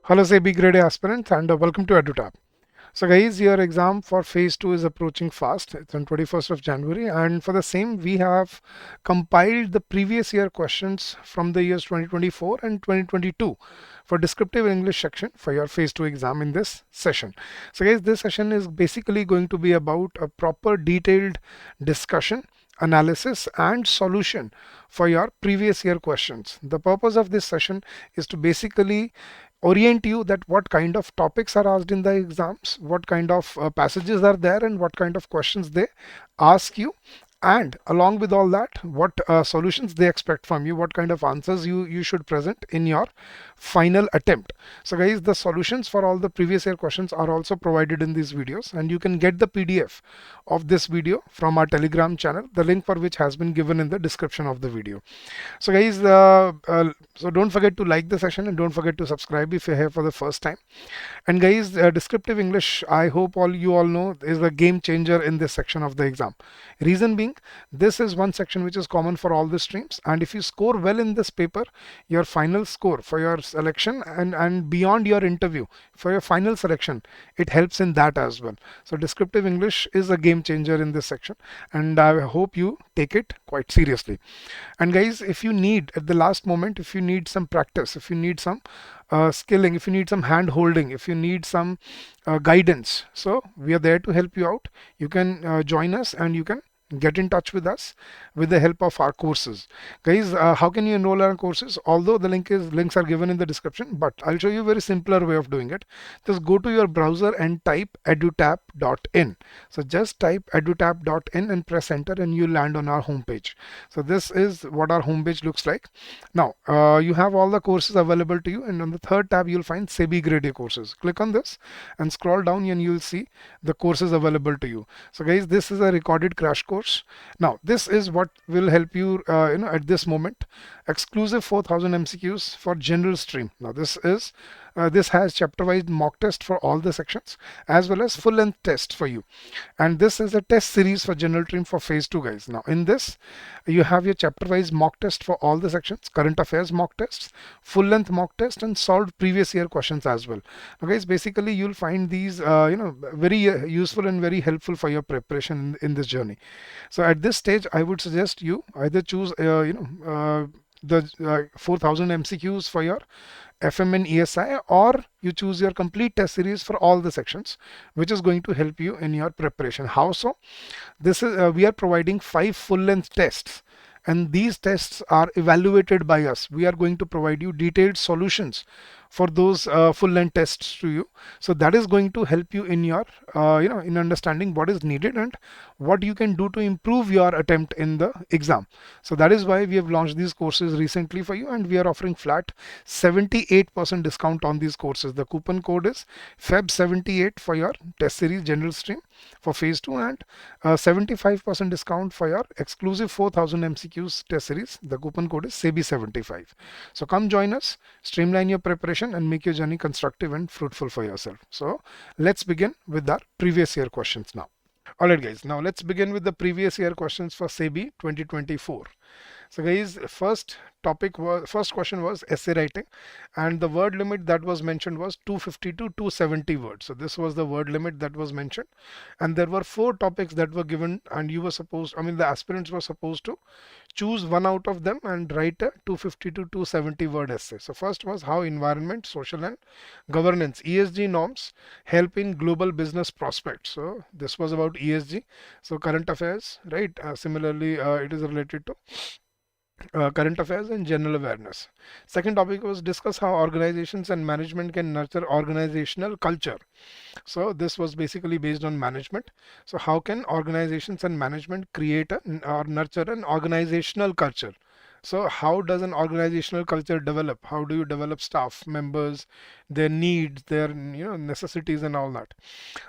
Hello SEBI Grade A aspirants and welcome to EduTab. So guys, your exam for phase 2 is approaching fast. It's on 21st of January, and for the same we have compiled the previous year questions from the years 2024 and 2022 for descriptive English section for your phase 2 exam in this session. So guys, this session is basically going to be about a proper detailed discussion, analysis and solution for your previous year questions. The purpose of this session is to basically orient you that what kind of topics are asked in the exams, what kind of passages are there, and what kind of questions they ask you, and along with all that, what solutions they expect from you, what kind of answers you should present in your final attempt. So guys, the solutions for all the previous year questions are also provided in these videos, and you can get the PDF of this video from our Telegram channel, the link for which has been given in the description of the video. So guys, so don't forget to like the session and don't forget to subscribe if you're here for the first time. And guys, descriptive English, I hope you all know, is a game changer in this section of the exam. Reason being, this is one section which is common for all the streams, and if you score well in this paper, your final score for your selection and beyond your interview for your final selection, it helps in that as well. So descriptive English is a game changer in this section, and I hope you take it quite seriously. And guys, if you need at the last moment, if you need some practice, if you need some skilling, if you need some hand holding, if you need some guidance, so we are there to help you out. You can join us and you can get in touch with us with the help of our courses. Guys, how can you enroll our courses? Although the links are given in the description, but I'll show you a very simpler way of doing it. Just go to your browser and type edutab.in. So just type edutab.in and press enter and you land on our homepage. So this is what our homepage looks like. Now you have all the courses available to you, and on the third tab you'll find SEBI Grade A courses. Click on this and scroll down and you'll see the courses available to you. So guys, this is a recorded crash course. Now this is what will help you at this moment. Exclusive 4000 MCQs for general stream. Now this has chapter wise mock test for all the sections as well as full length test for you, and this is a test series for general stream for phase 2 guys. Now in this you have your chapter wise mock test for all the sections, current affairs mock tests, full length mock test, and solved previous year questions as well. Now guys, basically you'll find these very useful and very helpful for your preparation in this journey. So at this stage I would suggest you either choose the 4000 MCQs for your FM and ESI, or you choose your complete test series for all the sections, which is going to help you in your preparation. How so? This is we are providing 5 full length tests, and these tests are evaluated by us. We are going to provide you detailed solutions for those full length tests to you. So that is going to help you in your in understanding what is needed and what you can do to improve your attempt in the exam. So that is why we have launched these courses recently for you, and we are offering flat 78% discount on these courses. The coupon code is FEB78 for your test series general stream for phase 2, and 75% discount for your exclusive 4000 MCQs test series. The coupon code is SEBI75. So come join us, streamline your preparation and make your journey constructive and fruitful for yourself. So let's begin with our previous year questions now. Alright guys, now let's begin with the previous year questions for SEBI 2024. So guys, first question was essay writing, and the word limit that was mentioned was 250 to 270 words. So this was the word limit that was mentioned, and there were 4 topics that were given, and the aspirants were supposed to choose one out of them and write a 250 to 270 word essay. So first was how environment, social and governance (ESG) norms help in global business prospects. So this was about ESG. So current affairs, right? Similarly, it is related to current affairs and general awareness. Second topic was discuss how organizations and management can nurture organizational culture. So this was basically based on management. So how can organizations and management create or nurture an organizational culture? So how does an organizational culture develop? How do you develop staff members, their needs, their necessities and all that?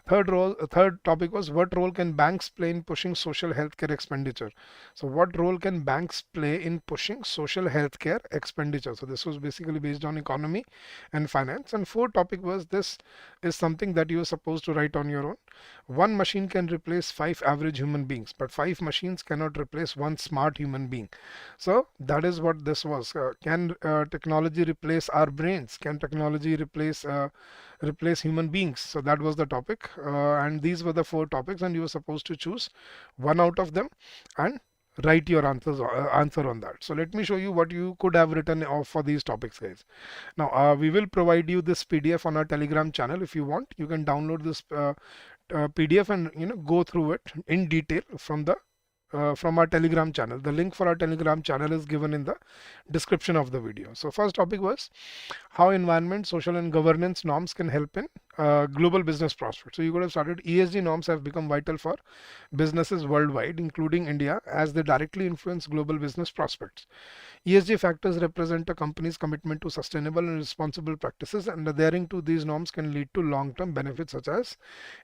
Third topic was what role can banks play in pushing social healthcare expenditure? So what role can banks play in pushing social healthcare expenditure? So this was basically based on economy and finance. And fourth topic was, this is something that you are supposed to write on your own. One machine can replace 5 average human beings, but 5 machines cannot replace one smart human being. So That is what this was. Can technology replace our brains? Can technology replace human beings? So that was the topic, and these were the four topics, and you were supposed to choose one out of them and write your answer on that. So let me show you what you could have written for these topics, guys. Now we will provide you this PDF on our Telegram channel. If you want, you can download this PDF and go through it in detail from our Telegram channel. The link for our Telegram channel is given in the description of the video. So first topic was how environment, social and governance norms can help in global business prospects. So you could have started ESG norms have become vital for businesses worldwide, including India, as they directly influence global business prospects. ESG factors represent a company's commitment to sustainable and responsible practices, and adhering to these norms can lead to long-term benefits such as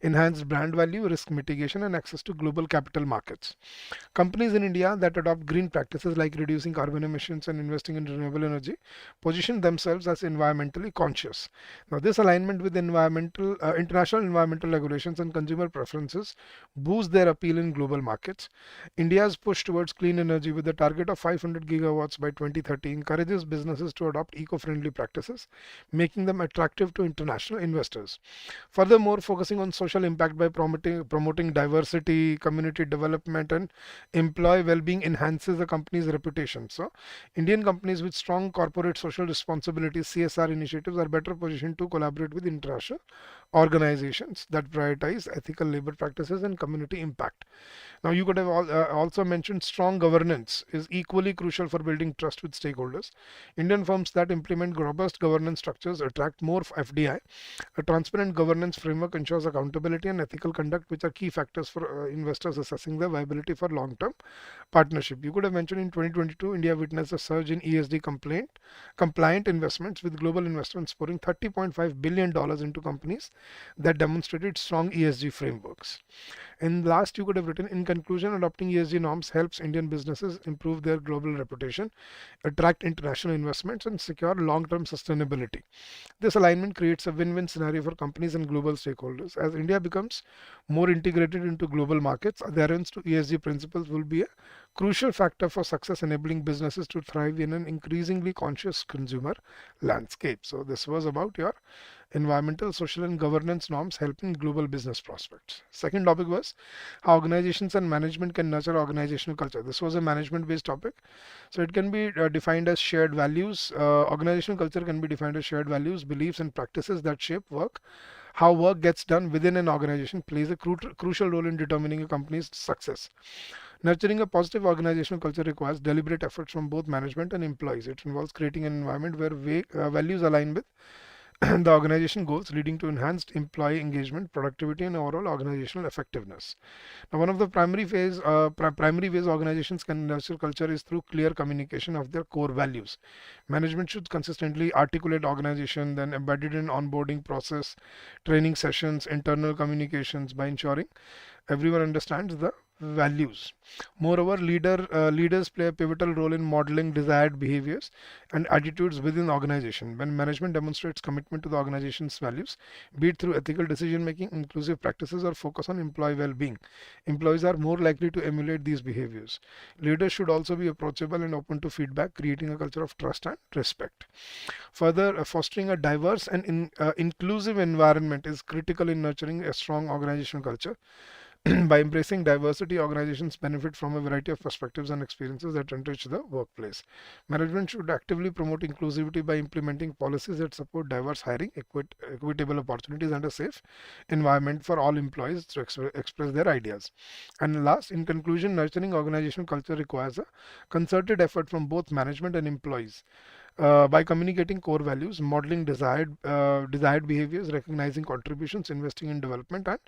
enhanced brand value, risk mitigation, and access to global capital markets. Companies in India that adopt green practices like reducing carbon emissions and investing in renewable energy position themselves as environmentally conscious. Now, this alignment with international environmental regulations and consumer preferences boosts their appeal in global markets. India's push towards clean energy with a target of 500 gigawatts by 2030 encourages businesses to adopt eco-friendly practices, making them attractive to international investors. Furthermore, focusing on social impact by promoting diversity, community development, and employee well-being enhances a company's reputation. So, Indian companies with strong corporate social responsibilities (CSR) initiatives are better positioned to collaborate with international organizations that prioritize ethical labor practices and community impact. Now, you could have also mentioned strong governance is equally crucial for building trust with stakeholders. Indian firms that implement robust governance structures attract more FDI. A transparent governance framework ensures accountability and ethical conduct, which are key factors for investors assessing the viability for long-term partnership. You could have mentioned in 2022, India witnessed a surge in ESG compliant investments, with global investments pouring $30.5 billion into companies that demonstrated strong ESG frameworks. And last, you could have written, in conclusion, adopting ESG norms helps Indian businesses improve their global reputation, attract international investments, and secure long-term sustainability. This alignment creates a win-win scenario for companies and global stakeholders. As India becomes more integrated into global markets, adherence to ESG principles will be a crucial factor for success, enabling businesses to thrive in an increasingly conscious consumer landscape. So this was about your environmental, social, and governance norms helping global business prospects. Second topic was how organizations and management can nurture organizational culture. This was a management-based topic. So it can be defined as shared values. Organizational culture can be defined as shared values, beliefs, and practices that shape work. How work gets done within an organization plays a crucial role in determining a company's success. Nurturing a positive organizational culture requires deliberate efforts from both management and employees. It involves creating an environment where values align with the organization goals, leading to enhanced employee engagement, productivity, and overall organizational effectiveness. Now, one of the primary ways organizations can nurture culture is through clear communication of their core values. Management should consistently articulate organization, then embedded in onboarding process, training sessions, internal communications, by ensuring everyone understands the values. Moreover, leaders play a pivotal role in modeling desired behaviors and attitudes within the organization. When management demonstrates commitment to the organization's values, be it through ethical decision making, inclusive practices, or focus on employee well-being, employees are more likely to emulate these behaviors. Leaders should also be approachable and open to feedback, creating a culture of trust and respect. Further, fostering a diverse and inclusive environment is critical in nurturing a strong organizational culture. By embracing diversity, organizations benefit from a variety of perspectives and experiences that enrich the workplace. Management should actively promote inclusivity by implementing policies that support diverse hiring, equitable opportunities, and a safe environment for all employees to express their ideas. And last, in conclusion, nurturing organizational culture requires a concerted effort from both management and employees. By communicating core values, modeling desired behaviors, recognizing contributions, investing in development, and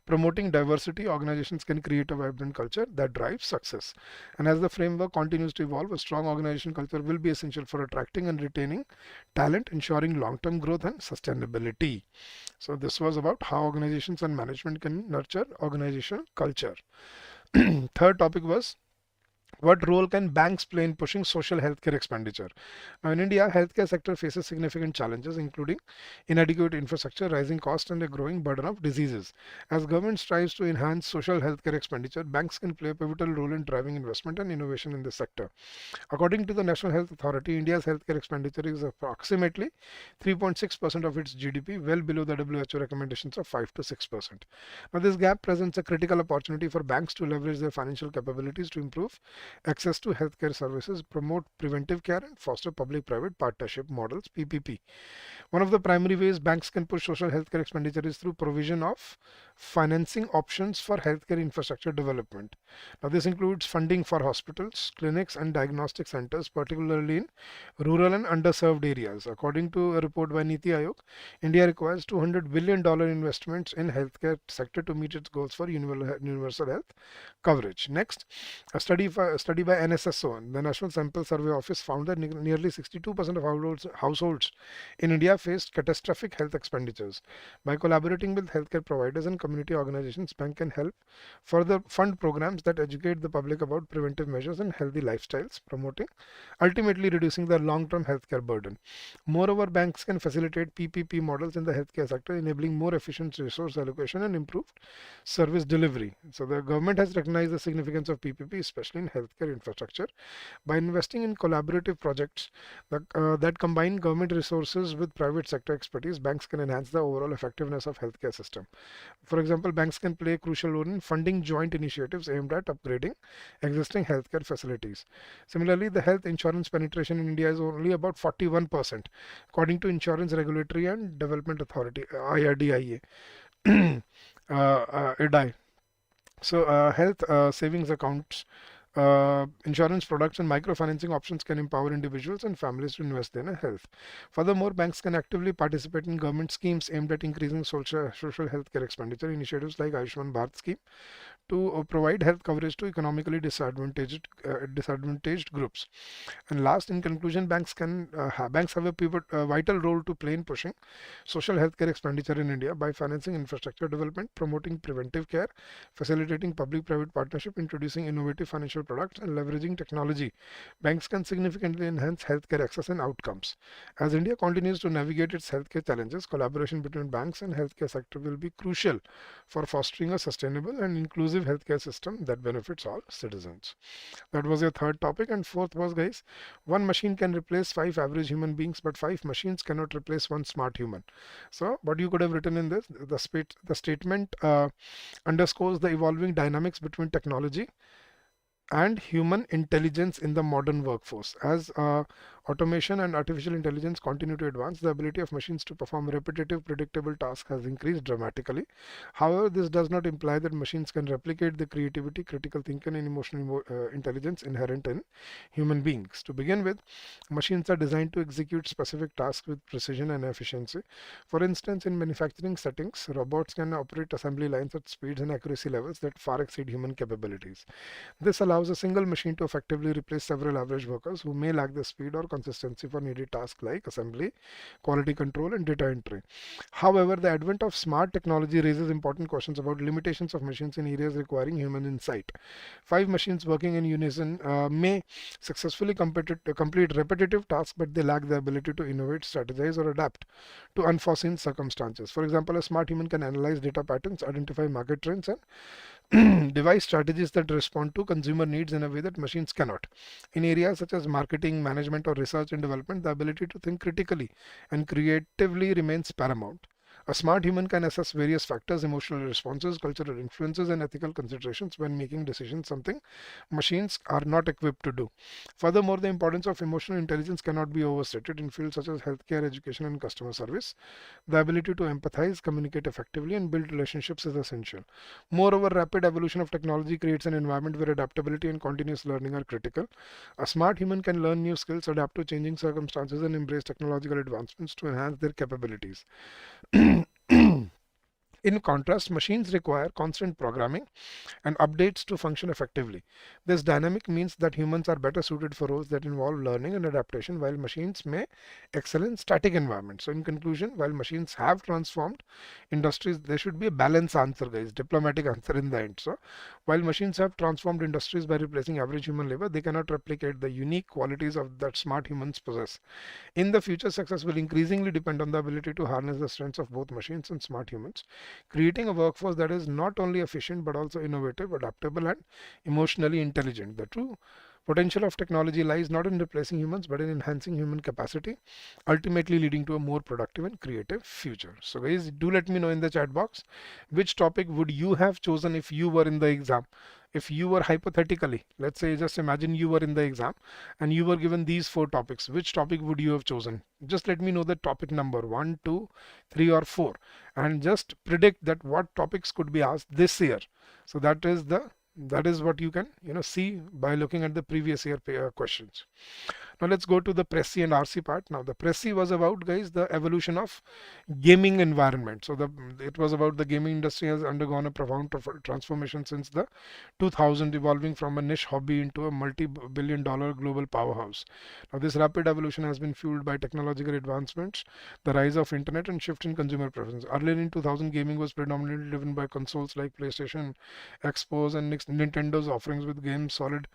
promoting diversity, organizations can create a vibrant culture that drives success. And as the framework continues to evolve, a strong organizational culture will be essential for attracting and retaining talent, ensuring long-term growth and sustainability. So this was about how organizations and management can nurture organizational culture. Third topic was What role can banks play in pushing social healthcare expenditure? Now, in India, healthcare sector faces significant challenges, including inadequate infrastructure, rising costs, and a growing burden of diseases. As government strives to enhance social healthcare expenditure, banks can play a pivotal role in driving investment and innovation in this sector. According to the National Health Authority, India's healthcare expenditure is approximately 3.6% of its GDP, well below the WHO recommendations of 5 to 6%. Now, this gap presents a critical opportunity for banks to leverage their financial capabilities to improve access to healthcare services, promote preventive care, and foster public-private partnership models (PPP). One of the primary ways banks can push social healthcare expenditure is through provision of financing options for healthcare infrastructure development. Now, this includes funding for hospitals, clinics, and diagnostic centers, particularly in rural and underserved areas. According to a report by Niti Aayog, India requires $200 billion investments in healthcare sector to meet its goals for universal health coverage. Next, a study by NSSO, the National Sample Survey Office, found that nearly 62% of households in India faced catastrophic health expenditures. By collaborating with healthcare providers and community organizations, bank can help further fund programs that educate the public about preventive measures and healthy lifestyles, promoting ultimately reducing the long-term healthcare burden. Moreover, banks can facilitate PPP models in the healthcare sector, enabling more efficient resource allocation and improved service delivery. So the government has recognized the significance of PPP, especially in healthcare infrastructure. By investing in collaborative projects that combine government resources with private sector expertise, banks can enhance the overall effectiveness of healthcare system. For example, banks can play a crucial role in funding joint initiatives aimed at upgrading existing healthcare facilities. Similarly, the health insurance penetration in India is only about 41%, according to Insurance Regulatory and Development Authority (IRDIA). IDI. So, health savings accounts, insurance products, and microfinancing options can empower individuals and families to invest in health. Furthermore, banks can actively participate in government schemes aimed at increasing social healthcare expenditure. Initiatives like Ayushman Bharat scheme to provide health coverage to economically disadvantaged groups. And last, in conclusion, banks have a vital role to play in pushing social healthcare expenditure in India by financing infrastructure development, promoting preventive care, facilitating public-private partnership, introducing innovative financial products, and leveraging technology. Banks can significantly enhance healthcare access and outcomes. As India continues to navigate its healthcare challenges, collaboration between banks and healthcare sector will be crucial for fostering a sustainable and inclusive healthcare system that benefits all citizens. That was your third topic. And fourth was, guys, one machine can replace five average human beings, but five machines cannot replace one smart human. So what you could have written in this, the statement underscores the evolving dynamics between technology and human intelligence in the modern workforce. As automation and artificial intelligence continue to advance, the ability of machines to perform repetitive, predictable tasks has increased dramatically. However, this does not imply that machines can replicate the creativity, critical thinking, and emotional intelligence inherent in human beings. To begin with, machines are designed to execute specific tasks with precision and efficiency. For instance, in manufacturing settings, robots can operate assembly lines at speeds and accuracy levels that far exceed human capabilities. This allows a single machine to effectively replace several average workers who may lack the speed or consistency for needed tasks like assembly, quality control, and data entry. However, the advent of smart technology raises important questions about limitations of machines in areas requiring human insight. Five machines working in unison may successfully complete repetitive tasks, but they lack the ability to innovate, strategize, or adapt to unforeseen circumstances. For example, a smart human can analyze data patterns, identify market trends, and devise strategies that respond to consumer needs in a way that machines cannot. In areas such as marketing, management, or research and development, the ability to think critically and creatively remains paramount. A smart human can assess various factors, emotional responses, cultural influences, and ethical considerations when making decisions, something machines are not equipped to do. Furthermore, the importance of emotional intelligence cannot be overstated in fields such as healthcare, education, and customer service. The ability to empathize, communicate effectively, and build relationships is essential. Moreover, rapid evolution of technology creates an environment where adaptability and continuous learning are critical. A smart human can learn new skills, adapt to changing circumstances, and embrace technological advancements to enhance their capabilities. In contrast, machines require constant programming and updates to function effectively. This dynamic means that humans are better suited for roles that involve learning and adaptation, while machines may excel in static environments. So, in conclusion, while machines have transformed industries, there should be a balanced answer, guys, diplomatic answer in the end. So, while machines have transformed industries by replacing average human labor, they cannot replicate the unique qualities of that smart humans possess. In the future, success will increasingly depend on the ability to harness the strengths of both machines and smart humans, creating a workforce that is not only efficient but also innovative, adaptable, and emotionally intelligent. The true potential of technology lies not in replacing humans but in enhancing human capacity, ultimately leading to a more productive and creative future. So, guys, do let me know in the chat box which topic would you have chosen if you were in the exam. If you were hypothetically, let's say, just imagine you were in the exam and you were given these four topics, which topic would you have chosen? Just let me know the topic number 1, 2, 3, or 4, and just predict that what topics could be asked this year. So that is what you can see by looking at the previous year questions. Now let's go to the Prezi and RC part. Now the Prezi was about, guys, the evolution of gaming environment. So it was about the gaming industry has undergone a profound transformation since the 2000, evolving from a niche hobby into a multi-billion dollar global powerhouse. Now this rapid evolution has been fueled by technological advancements, the rise of internet, and shift in consumer preference. Earlier in 2000, gaming was predominantly driven by consoles like PlayStation, Xbox, and Nintendo's offerings, with games solid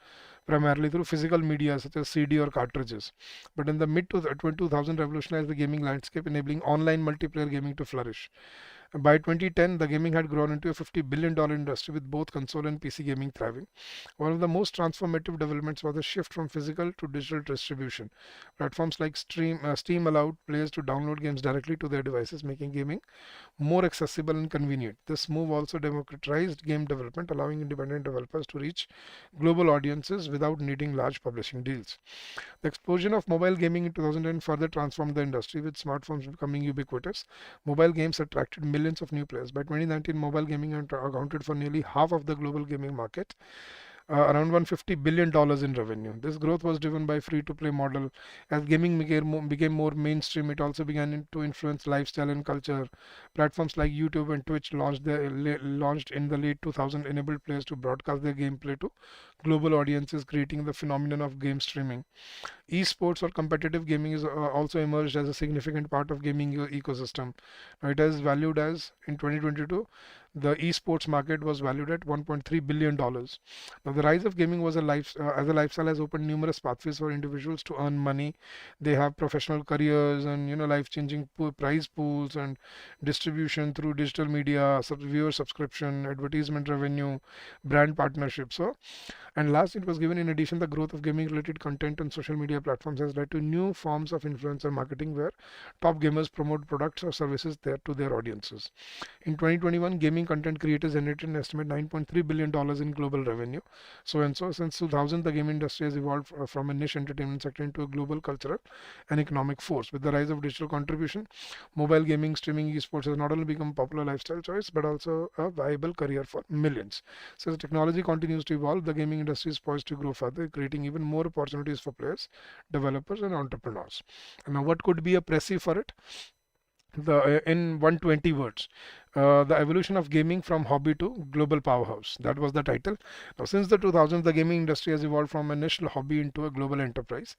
primarily through physical media such as CD or cartridges. But in the mid to 2000, revolutionized the gaming landscape, enabling online multiplayer gaming to flourish. By 2010, the gaming had grown into a $50 billion industry, with both console and PC gaming thriving. One of the most transformative developments was the shift from physical to digital distribution. Platforms like Steam allowed players to download games directly to their devices, making gaming more accessible and convenient. This move also democratized game development, allowing independent developers to reach global audiences without needing large publishing deals. The explosion of mobile gaming in 2010 further transformed the industry, with smartphones becoming ubiquitous. Mobile games attracted millions of new players. By 2019, mobile gaming accounted for nearly half of the global gaming market, around $150 billion in revenue. This growth was driven by free-to-play model. As gaming became more mainstream, it also began to influence lifestyle and culture. Platforms like YouTube and Twitch launched in the late 2000s, enabled players to broadcast their gameplay to global audiences, creating the phenomenon of game streaming. Esports or competitive gaming is also emerged as a significant part of gaming ecosystem. Now, it is valued as, in 2022, the esports market was valued at $1.3 billion. Now, the rise of gaming was as a lifestyle has opened numerous pathways for individuals to earn money. They have professional careers and life-changing prize pools and distribution through digital media, viewer subscription, advertisement revenue, brand partnerships. So, and last, it was given in addition, the growth of gaming related content on social media platforms has led to new forms of influencer marketing where top gamers promote products or services there to their audiences. In 2021, gaming content creators generated an estimate $9.3 billion in global revenue. So and so, since 2000, the gaming industry has evolved from a niche entertainment sector into a global cultural and economic force. With the rise of digital contribution, mobile gaming, streaming, esports has not only become a popular lifestyle choice but also a viable career for millions. So as technology continues to evolve, the gaming industry is poised to grow further, creating even more opportunities for players, developers, and entrepreneurs. And now, what could be a Prezi for it? In 120 words, the evolution of gaming from hobby to global powerhouse. That was the title. Now, since the 2000s, the gaming industry has evolved from a niche hobby into a global enterprise.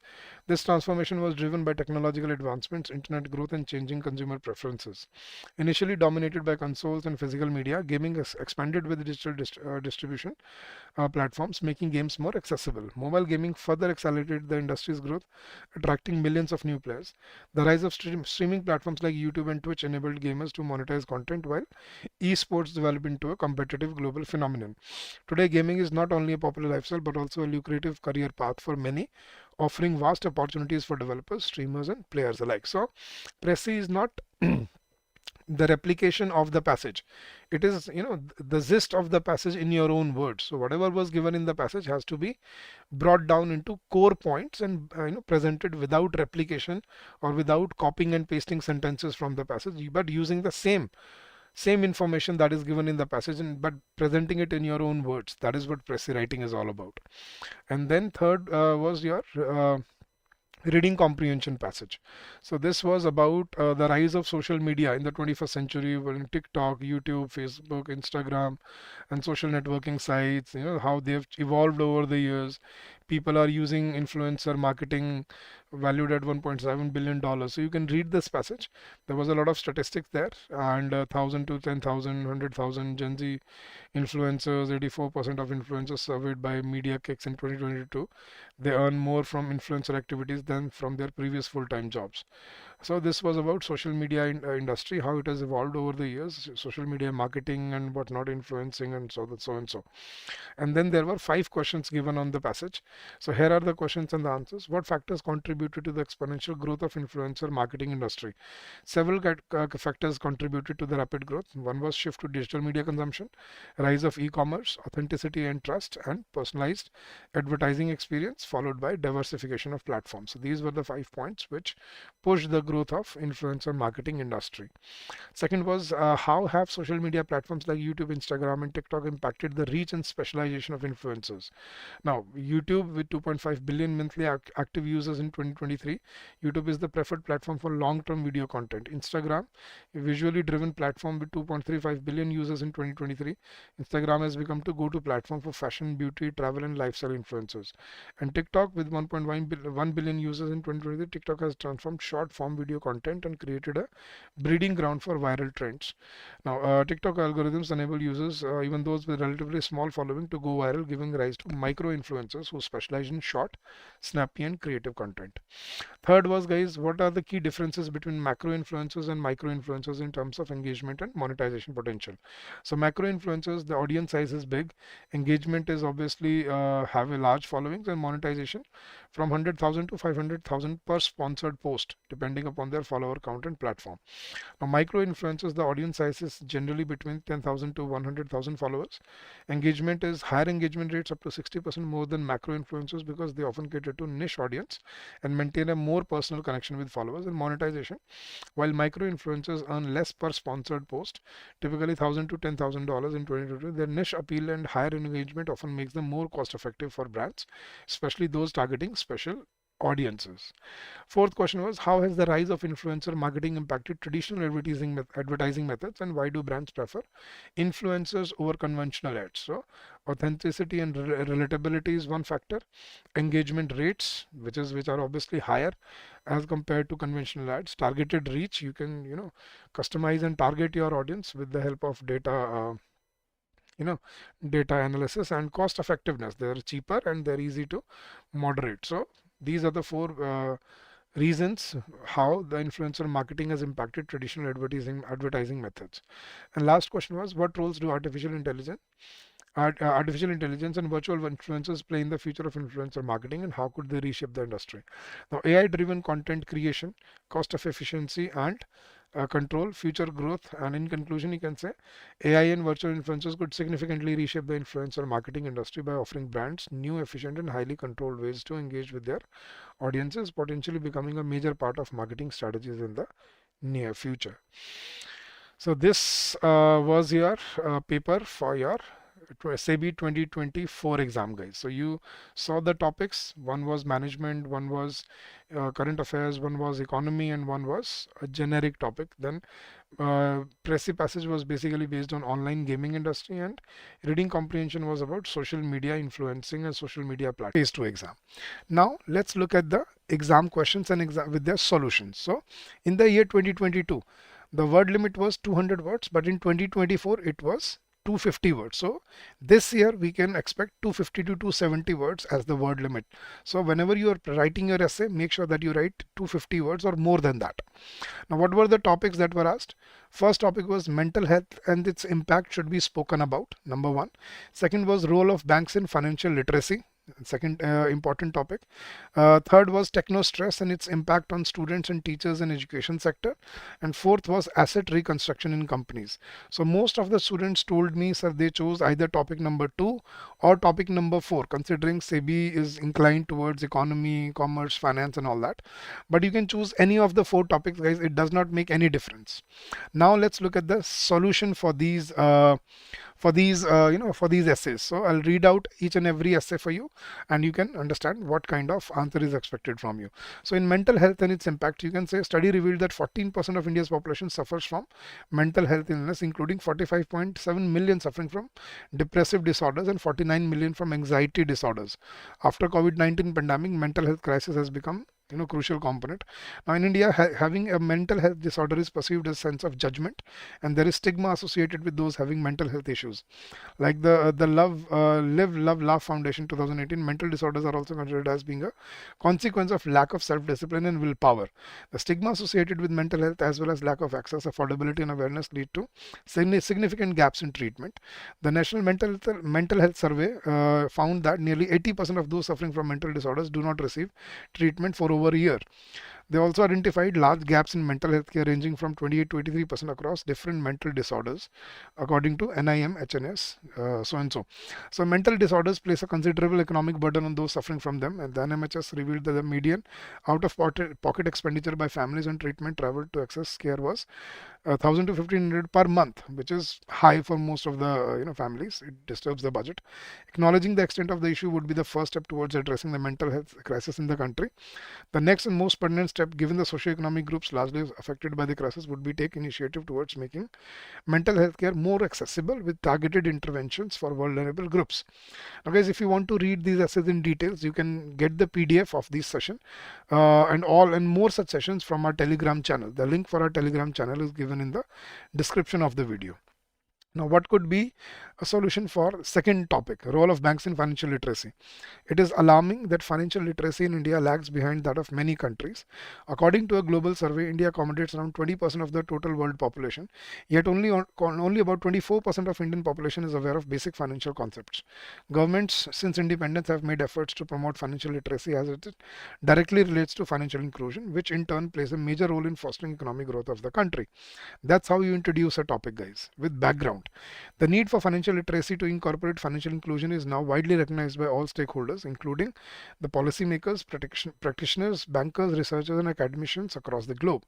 This transformation was driven by technological advancements, internet growth, and changing consumer preferences. Initially dominated by consoles and physical media, gaming has expanded with digital distribution platforms, making games more accessible. Mobile gaming further accelerated the industry's growth, attracting millions of new players. The rise of streaming platforms like YouTube and Twitch enabled gamers to monetize content, while esports developed into a competitive global phenomenon. Today, gaming is not only a popular lifestyle but also a lucrative career path for many, offering vast opportunities for developers, streamers, and players alike. So, Prezi is not the replication of the passage. It is the gist of the passage in your own words. So whatever was given in the passage has to be brought down into core points and presented without replication or without copying and pasting sentences from the passage, but using the same information that is given in the passage, but presenting it in your own words. That is what Prezi writing is all about. And then third was your Reading comprehension passage. So this was about the rise of social media in the 21st century, when TikTok, YouTube, Facebook, Instagram, and social networking sites, how they've evolved over the years. People are using influencer marketing valued at $1.7 billion. So you can read this passage. There was a lot of statistics there, and 1,000 to 10,000, 100,000 Gen Z influencers, 84% of influencers surveyed by Media Kicks in 2022, they earn more from influencer activities than from their previous full-time jobs. So this was about social media industry, how it has evolved over the years, social media marketing and whatnot, influencing, and so and so. And then there were 5 questions given on the passage. So here are the questions and the answers. What factors contributed to the exponential growth of influencer marketing industry? Several factors contributed to the rapid growth. One was shift to digital media consumption, rise of e-commerce, authenticity and trust, and personalized advertising experience, followed by diversification of platforms. So these were the 5 points which pushed the growth of influencer marketing industry. Second was how have social media platforms like YouTube, Instagram, and TikTok impacted the reach and specialization of influencers? Now, YouTube with 2.5 billion monthly active users in 2023, YouTube is the preferred platform for long-term video content. Instagram, a visually driven platform with 2.35 billion users in 2023, Instagram has become the go-to platform for fashion, beauty, travel, and lifestyle influencers. And TikTok with 1.1 billion users in 2023, TikTok has transformed short-form video content and created a breeding ground for viral trends. Now, TikTok algorithms enable users, even those with relatively small following, to go viral, giving rise to micro influencers who specialize in short, snappy, and creative content. Third was, guys, what are the key differences between macro influencers and micro influencers in terms of engagement and monetization potential? So, macro influencers, the audience size is big, engagement is obviously have a large followings, and monetization from 100,000 to 500,000 per sponsored post, depending upon their follower count and platform. Now, micro influencers, the audience size is generally between 10,000 to 100,000 followers. Engagement is higher engagement rates up to 60% more than macro influencers, because they often cater to niche audience and maintain a more personal connection with followers. And monetization, while micro influencers earn less per sponsored post, typically $1,000 to $10,000 in 2022, their niche appeal and higher engagement often makes them more cost effective for brands, especially those targeting special audiences. Fourth question was, how has the rise of influencer marketing impacted traditional advertising methods, and why do brands prefer influencers over conventional ads? So authenticity and relatability is one factor. Engagement rates, which are obviously higher as compared to conventional ads. Targeted reach, you can customize and target your audience with the help of you know data analysis. And cost effectiveness, they're cheaper and they're easy to moderate. So these are the four reasons how the influencer marketing has impacted traditional advertising methods. And last question was, what roles do artificial intelligence and virtual influencers play in the future of influencer marketing, and how could they reshape the industry? Now, AI driven content creation, cost of efficiency, and control, future growth. And in conclusion, you can say AI and virtual influencers could significantly reshape the influencer marketing industry by offering brands new, efficient, and highly controlled ways to engage with their audiences, potentially becoming a major part of marketing strategies in the near future. So this was your paper for your SEBI 2024 exam, guys. So you saw the topics. One was management, one was current affairs, one was economy, and one was a generic topic. Then precis passage was basically based on online gaming industry, and reading comprehension was about social media influencing and social media platform. Phase 2 exam. Now let's look at the exam questions and exam with their solutions. So in the year 2022, the word limit was 200 words, but in 2024 it was 250 words. So this year we can expect 250 to 270 words as the word limit. So whenever you are writing your essay, make sure that you write 250 words or more than that. Now, what were the topics that were asked? First topic was mental health and its impact should be spoken about, number one. Second was role of banks in financial literacy. Second important topic. Third was techno stress and its impact on students and teachers in education sector. And fourth was asset reconstruction in companies. So most of the students told me, sir, they chose either topic number 2 or topic number 4, considering SEBI is inclined towards economy, commerce, finance, and all that. But you can choose any of the 4 topics, guys. It does not make any difference. Now let's look at the solution for these essays. So I'll read out each and every essay for you, and you can understand what kind of answer is expected from you. So in mental health and its impact, you can say study revealed that 14% of India's population suffers from mental health illness, including 45.7 million suffering from depressive disorders and 49 million from anxiety disorders. After COVID-19 pandemic, mental health crisis has become crucial component. Now in India, having a mental health disorder is perceived as a sense of judgment, and there is stigma associated with those having mental health issues. Like the Live Love Laugh Foundation 2018, mental disorders are also considered as being a consequence of lack of self-discipline and willpower. The stigma associated with mental health as well as lack of access, affordability and awareness lead to significant gaps in treatment. The National Mental Health Survey found that nearly 80% of those suffering from mental disorders do not receive treatment for over a year. They also identified large gaps in mental health care ranging from 28 to 83% across different mental disorders, according to NIM HNS, so and so. So mental disorders place a considerable economic burden on those suffering from them, and the NMHS revealed that the median out-of-pocket expenditure by families on treatment travel to access care was 1,000 to 1,500 per month, which is high for most of the families. It disturbs the budget. Acknowledging the extent of the issue would be the first step towards addressing the mental health crisis in the country. The next and most pertinent step, given the socio-economic groups largely affected by the crisis, would be take initiative towards making mental health care more accessible with targeted interventions for vulnerable groups. Now guys, if you want to read these essays in details, you can get the PDF of this session and more such sessions from our Telegram channel. The link for our Telegram channel is given in the description of the video. Now, what could be a solution for second topic, role of banks in financial literacy? It is alarming that financial literacy in India lags behind that of many countries. According to a global survey, India accommodates around 20% of the total world population, yet only about 24% of Indian population is aware of basic financial concepts. Governments since independence have made efforts to promote financial literacy as it directly relates to financial inclusion, which in turn plays a major role in fostering economic growth of the country. That's how you introduce a topic, guys, with background. The need for financial literacy to incorporate financial inclusion is now widely recognized by all stakeholders, including the policymakers, practitioners, bankers, researchers, and academicians across the globe.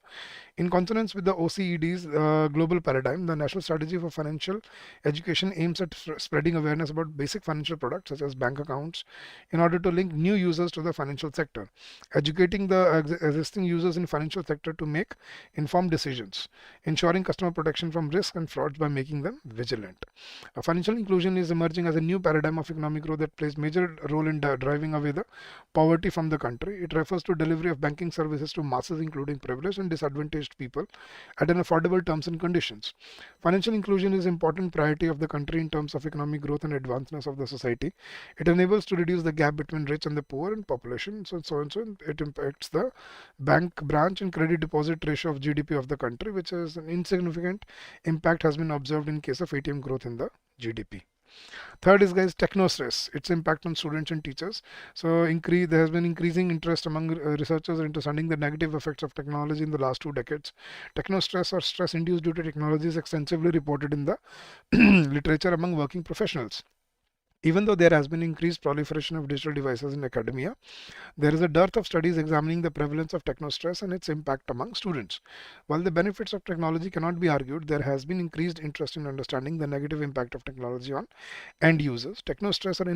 In consonance with the OECD's global paradigm, the National Strategy for Financial Education aims at spreading awareness about basic financial products such as bank accounts in order to link new users to the financial sector, educating the existing users in financial sector to make informed decisions, ensuring customer protection from risk and frauds by making them vigilant. Financial inclusion is emerging as a new paradigm of economic growth that plays major role in driving away the poverty from the country. It refers to delivery of banking services to masses, including privileged and disadvantaged people, at an affordable terms and conditions. Financial inclusion is an important priority of the country in terms of economic growth and advancement of the society. It enables to reduce the gap between rich and the poor and population. So it impacts the bank branch and credit deposit ratio of GDP of the country, which is an insignificant impact has been observed in case of ATM growth in the GDP. Third is, guys, techno stress, its impact on students and teachers. So there has been increasing interest among researchers in understanding the negative effects of technology in the last 2 decades. Techno stress or stress induced due to technology is extensively reported in the literature among working professionals. Even though there has been increased proliferation of digital devices in academia, there is a dearth of studies examining the prevalence of technostress and its impact among students. While the benefits of technology cannot be argued, there has been increased interest in understanding the negative impact of technology on end users. Technostress or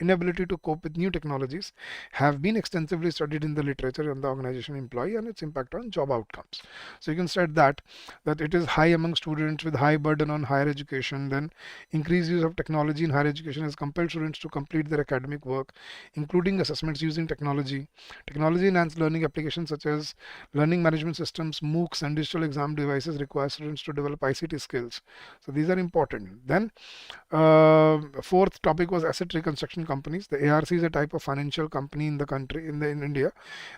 inability to cope with new technologies have been extensively studied in the literature on the organization employee and its impact on job outcomes. So you can state that it is high among students with high burden on higher education. Then increased use of technology in higher education has compelled students to complete their academic work, including assessments using technology. Technology enhanced learning applications such as learning management systems, MOOCs, and digital exam devices require students to develop ICT skills. So these are important. Then fourth topic was asset reconstruction companies. The ARC is a type of financial company in the country, in India.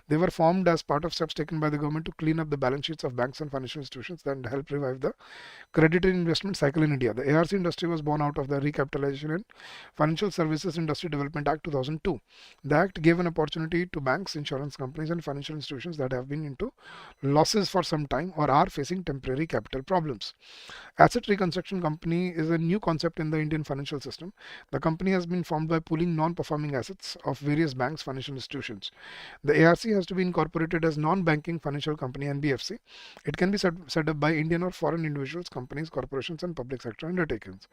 They were formed as part of steps taken by the government to clean up the balance sheets of banks and financial institutions that help revive the credit and investment cycle in India. The ARC industry was born out of the recapitalization and Financial Services Industry Development Act 2002. The act gave an opportunity to banks, insurance companies, and financial institutions that have been into losses for some time or are facing temporary capital problems. Asset reconstruction company is a new concept in the Indian financial system. The company has been formed by pooling non-performing assets of various banks, financial institutions. The ARC has to be incorporated as non-banking financial company (NBFC). It can be set up by Indian or foreign individuals, companies, corporations, and public sector undertakings.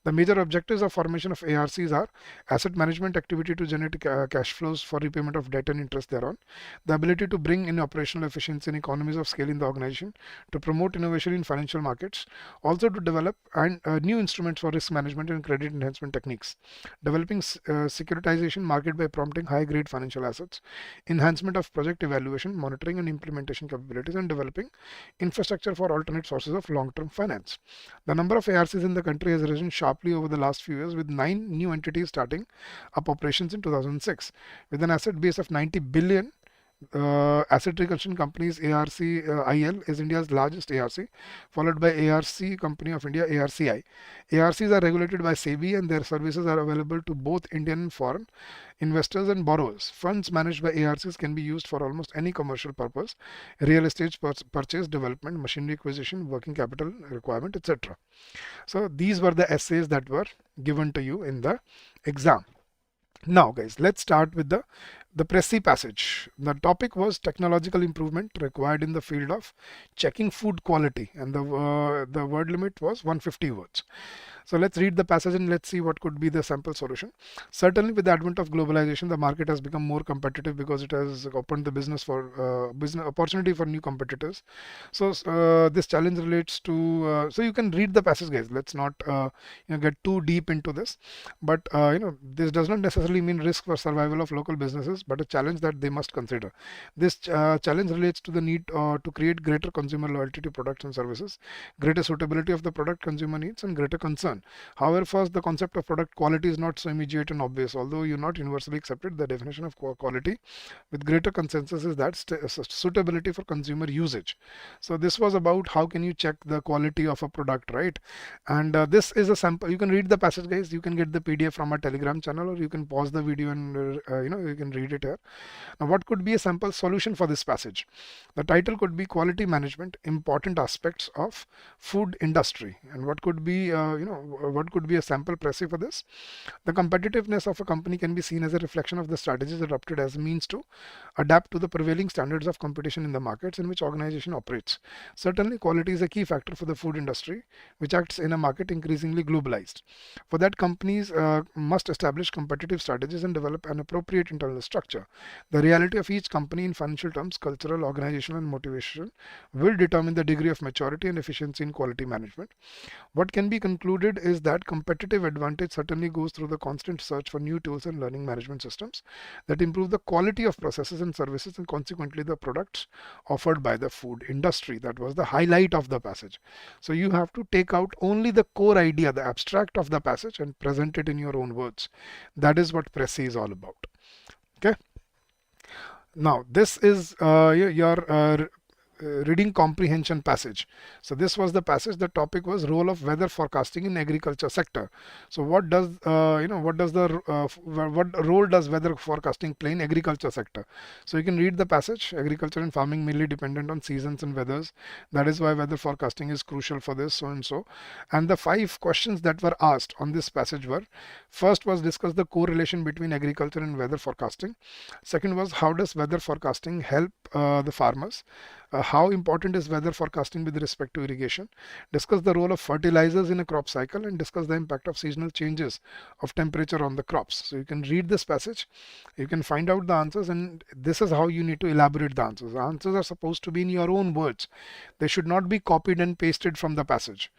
The major objectives of formation of ARC ARCs are asset management activity to generate cash flows for repayment of debt and interest thereon, the ability to bring in operational efficiency and economies of scale in the organization, to promote innovation in financial markets, also to develop and new instruments for risk management and credit enhancement techniques, developing securitization market by prompting high grade financial assets, enhancement of project evaluation, monitoring and implementation capabilities, and developing infrastructure for alternate sources of long-term finance. The number of ARCs in the country has risen sharply over the last few years, with 9 new entities starting up operations in 2006. With an asset base of 90 billion, Asset Reconstruction Companies ARCIL is India's largest ARC, followed by ARC Company of India ARCI. ARCs are regulated by SEBI and their services are available to both Indian and foreign investors and borrowers. Funds managed by ARCs can be used for almost any commercial purpose: real estate purchase, development, machinery acquisition, working capital requirement, etc. So these were the essays that were given to you in the exam. Now guys, let's start with the precis passage. The topic was technological improvement required in the field of checking food quality, and the word limit was 150 words. So let's read the passage and let's see what could be the sample solution. Certainly, with the advent of globalization, the market has become more competitive because it has opened the business opportunity for new competitors. So this challenge relates to. So you can read the passage, guys. Let's not get too deep into this. But this does not necessarily mean risk for survival of local businesses, but a challenge that they must consider. This challenge relates to the need to create greater consumer loyalty to products and services, greater suitability of the product consumer needs, and greater concern. However, first, the concept of product quality is not so immediate and obvious. Although you not universally accepted, the definition of quality with greater consensus is that suitability for consumer usage. So this was about how can you check the quality of a product, right? And this is a sample. You can read the passage, guys. You can get the PDF from our Telegram channel, or you can pause the video and you can read it here. Now, what could be a sample solution for this passage? The title could be quality management, important aspects of food industry. And what could be what could be a sample precis for this? The competitiveness of a company can be seen as a reflection of the strategies adopted as a means to adapt to the prevailing standards of competition in the markets in which organization operates. Certainly, quality is a key factor for the food industry, which acts in a market increasingly globalized. For that, companies must establish competitive strategies and develop an appropriate internal structure. The reality of each company in financial terms, cultural, organizational, and motivation will determine the degree of maturity and efficiency in quality management. What can be concluded is that competitive advantage certainly goes through the constant search for new tools and learning management systems that improve the quality of processes and services, and consequently the products offered by the food industry. That was the highlight of the passage. So you have to take out only the core idea, the abstract of the passage, and present it in your own words. That is what precis is all about. Okay. Now this is your reading comprehension passage. So this was the passage. The topic was role of weather forecasting in agriculture sector. So what does what role does weather forecasting play in agriculture sector? So you can read the passage. Agriculture and farming mainly dependent on seasons and weathers. That is why weather forecasting is crucial for this, so and so. And the 5 questions that were asked on this passage were: first was discuss the correlation between agriculture and weather forecasting. Second was how does weather forecasting help the farmers? How important is weather forecasting with respect to irrigation? Discuss the role of fertilizers in a crop cycle, and discuss the impact of seasonal changes of temperature on the crops. So you can read this passage, you can find out the answers, and this is how you need to elaborate the answers. The answers are supposed to be in your own words. They should not be copied and pasted from the passage.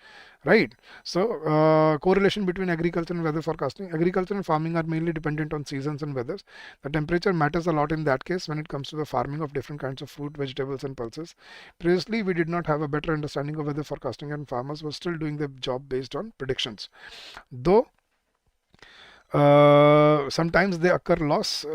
Right. So correlation between agriculture and weather forecasting. Agriculture and farming are mainly dependent on seasons and weathers. The temperature matters a lot in that case when it comes to the farming of different kinds of fruit, vegetables, and pulses. Previously, we did not have a better understanding of weather forecasting, and farmers were still doing the job based on predictions. Though sometimes they occur loss.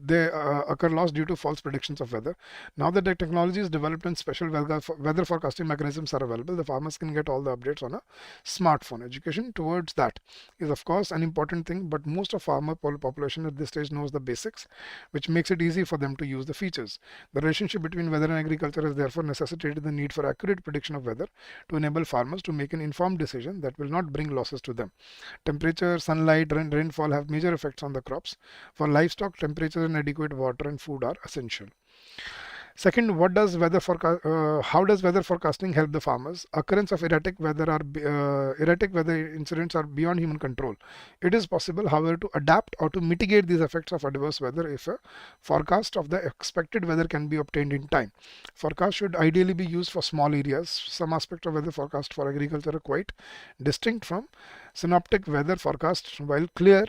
They occur loss due to false predictions of weather. Now that the technology is developed and special weather forecasting mechanisms are available, the farmers can get all the updates on a smartphone. Education towards that is of course an important thing, but most of farmer population at this stage knows the basics, which makes it easy for them to use the features. The relationship between weather and agriculture has therefore necessitated the need for accurate prediction of weather to enable farmers to make an informed decision that will not bring losses to them. Temperature, sunlight, rainfall have major effects on the crops. For livestock, temperature and adequate water and food are essential. Second, what does how does weather forecasting help the farmers? Occurrence of erratic weather incidents are beyond human control. It is possible, however, to adapt or to mitigate these effects of adverse weather if a forecast of the expected weather can be obtained in time. Forecast should ideally be used for small areas. Some aspects of weather forecast for agriculture are quite distinct from synoptic weather forecast. While clear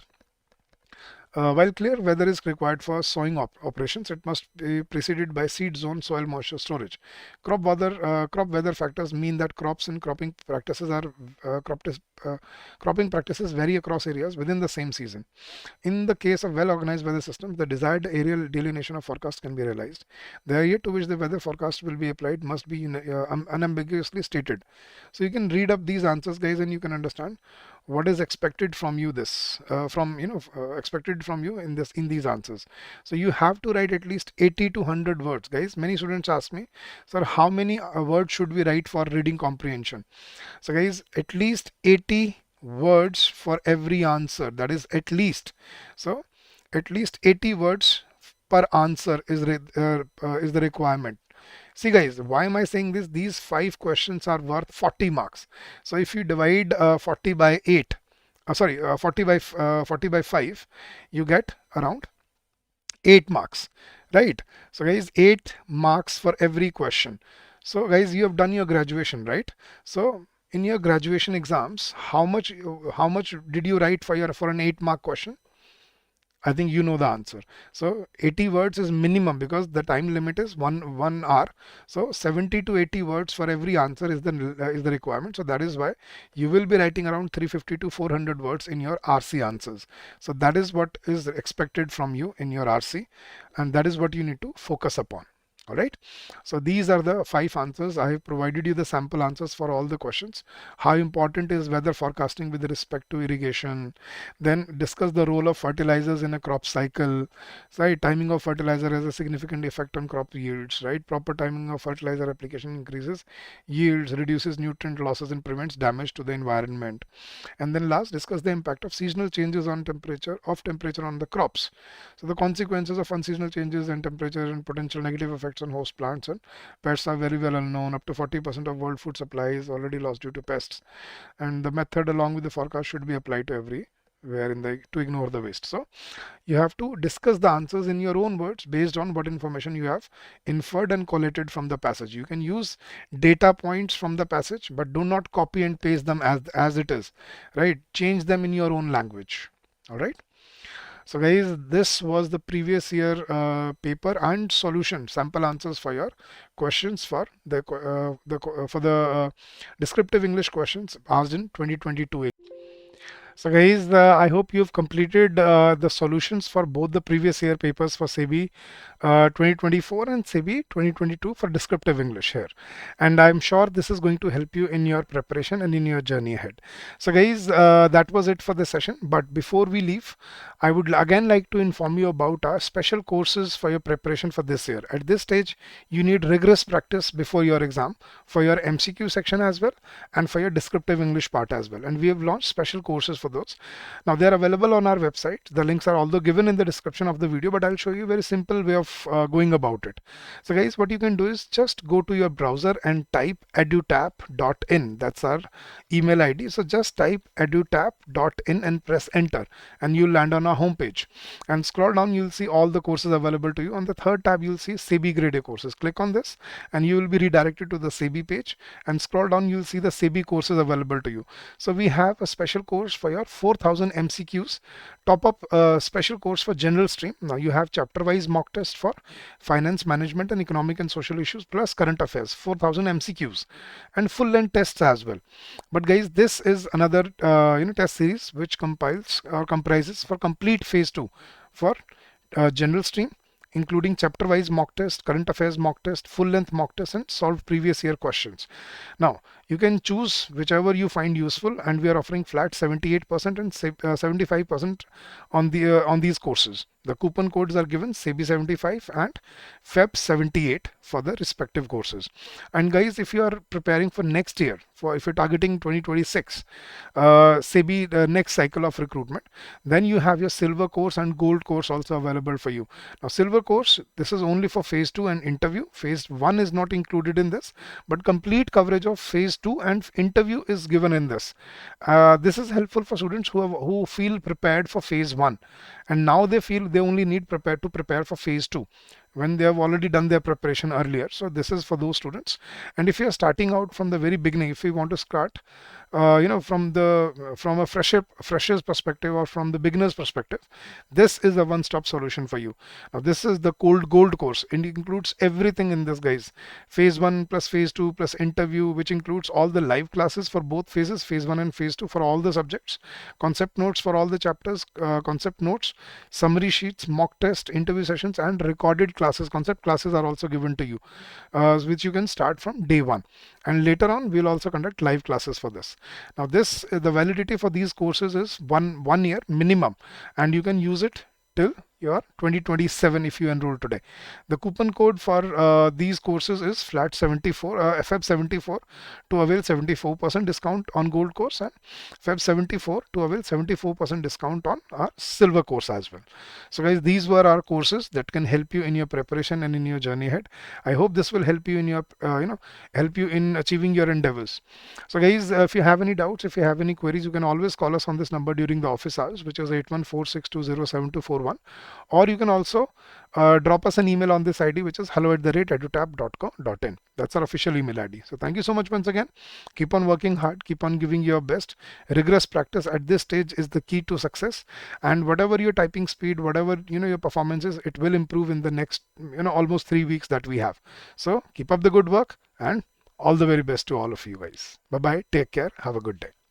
weather is required for sowing operations, it must be preceded by seed zone soil moisture storage. Crop weather factors mean that crops and uh, crop cropping practices vary across areas within the same season. In the case of well-organized weather systems, the desired aerial delineation of forecast can be realized. The area to which the weather forecast will be applied must be unambiguously stated. So you can read up these answers, guys, and you can understand what is expected from you expected from you in these answers. So you have to write at least 80 to 100 words, guys. Many students ask me, sir, how many words should we write for reading comprehension? So guys, at least 80 words for every answer. That is at least. So at least 80 words per answer is the requirement. See guys, why am I saying this? These 5 questions are worth 40 marks. So if you divide 40 by 8, 40 by 5, you get around 8 marks, right? So guys, 8 marks for every question. So guys, you have done your graduation, right? So in your graduation exams, how much did you write for an 8-mark question? I think you know the answer. So 80 words is minimum because the time limit is one hour. So 70 to 80 words for every answer is the requirement. So that is why you will be writing around 350 to 400 words in your RC answers. So that is what is expected from you in your RC, and that is what you need to focus upon. All right. So these are the 5 answers. I have provided you the sample answers for all the questions. How important is weather forecasting with respect to irrigation? Then discuss the role of fertilizers in a crop cycle. Right. Timing of fertilizer has a significant effect on crop yields. Right. Proper timing of fertilizer application increases yields, reduces nutrient losses, and prevents damage to the environment. And then last, discuss the impact of seasonal changes on temperature on the crops. So the consequences of unseasonal changes in temperature and potential negative effects on host plants and pests are very well known. Up to 40% of world food supply is already lost due to pests, and the method along with the forecast should be applied to everywhere to ignore the waste. So you have to discuss the answers in your own words based on what information you have inferred and collated from the passage. You can use data points from the passage, but do not copy and paste them as it is, right? Change them in your own language. All right. So guys, this was the previous year paper and solution sample answers for your questions for the descriptive English questions asked in 2022. So guys, I hope you've completed the solutions for both the previous year papers for SEBI 2024 and SEBI 2022 for descriptive English here. And I'm sure this is going to help you in your preparation and in your journey ahead. So guys, that was it for the session. But before we leave, I would again like to inform you about our special courses for your preparation for this year. At this stage, you need rigorous practice before your exam for your MCQ section as well and for your descriptive English part as well. And we have launched special courses for those. Now they are available on our website. The links are although given in the description of the video, but I'll show you a very simple way of going about it. So guys, what you can do is just go to your browser and type edutap.in. That's our email ID. So just type edutap.in and press enter, and you'll land on our homepage. And scroll down, you'll see all the courses available to you. On the third tab, you'll see SEBI Grade A courses. Click on this, and you will be redirected to the SEBI page. And scroll down, you'll see the SEBI courses available to you. So we have a special course for your 4000 MCQs, top up special course for general stream. Now you have chapter wise mock test for finance, management, and economic and social issues plus current affairs, 4000 MCQs, and full length tests as well. But guys, this is another test series which comprises for complete phase 2 for general stream, including chapter wise mock test, current affairs mock test, full length mock test, and solve previous year questions. Now you can choose whichever you find useful, and we are offering flat 78% and 75% on these courses. The coupon codes are given SEBI 75 and Feb 78 for the respective courses. And guys, if you are preparing for next year for if you're targeting 2026 SEBI the next cycle of recruitment, then you have your silver course and gold course also available for you. Now silver course, this is only for phase 2 and interview. Phase 1 is not included in this, but complete coverage of phase 2 and interview is given in this. This is helpful for students who feel prepared for phase 1 and now they feel they only need to prepare for phase 2 when they have already done their preparation earlier. So this is for those students. And if you are starting out from the very beginning, if you want to start from a fresher's perspective or from the beginner's perspective, this is a one-stop solution for you. Now this is the gold course. It includes everything in this, guys. Phase 1 plus phase 2 plus interview, which includes all the live classes for both phases, phase 1 and phase 2, for all the subjects, concept notes for all the chapters, concept notes, summary sheets, mock test, interview sessions, and recorded classes. Concept classes are also given to you, which you can start from day 1. And later on, we'll also conduct live classes for this. Now this, the validity for these courses is one year minimum, and you can use it till your 2027 if you enroll today. The coupon code for these courses is flat 74 FEB 74 to avail 74% discount on gold course, and FEB 74 to avail 74% discount on our silver course as well. So guys, these were our courses that can help you in your preparation and in your journey ahead. I hope this will help you in your help you in achieving your endeavors. So guys, if you have any doubts, if you have any queries, you can always call us on this number during the office hours, which is 8146207241. Or you can also drop us an email on this ID, which is hello@edutab.co.in. That's our official email ID. So thank you so much once again. Keep on working hard, keep on giving your best. Rigorous practice at this stage is the key to success. And whatever your typing speed, whatever your performance is, it will improve in the next almost 3 weeks that we have. So keep up the good work and all the very best to all of you guys. Bye bye. Take care. Have a good day.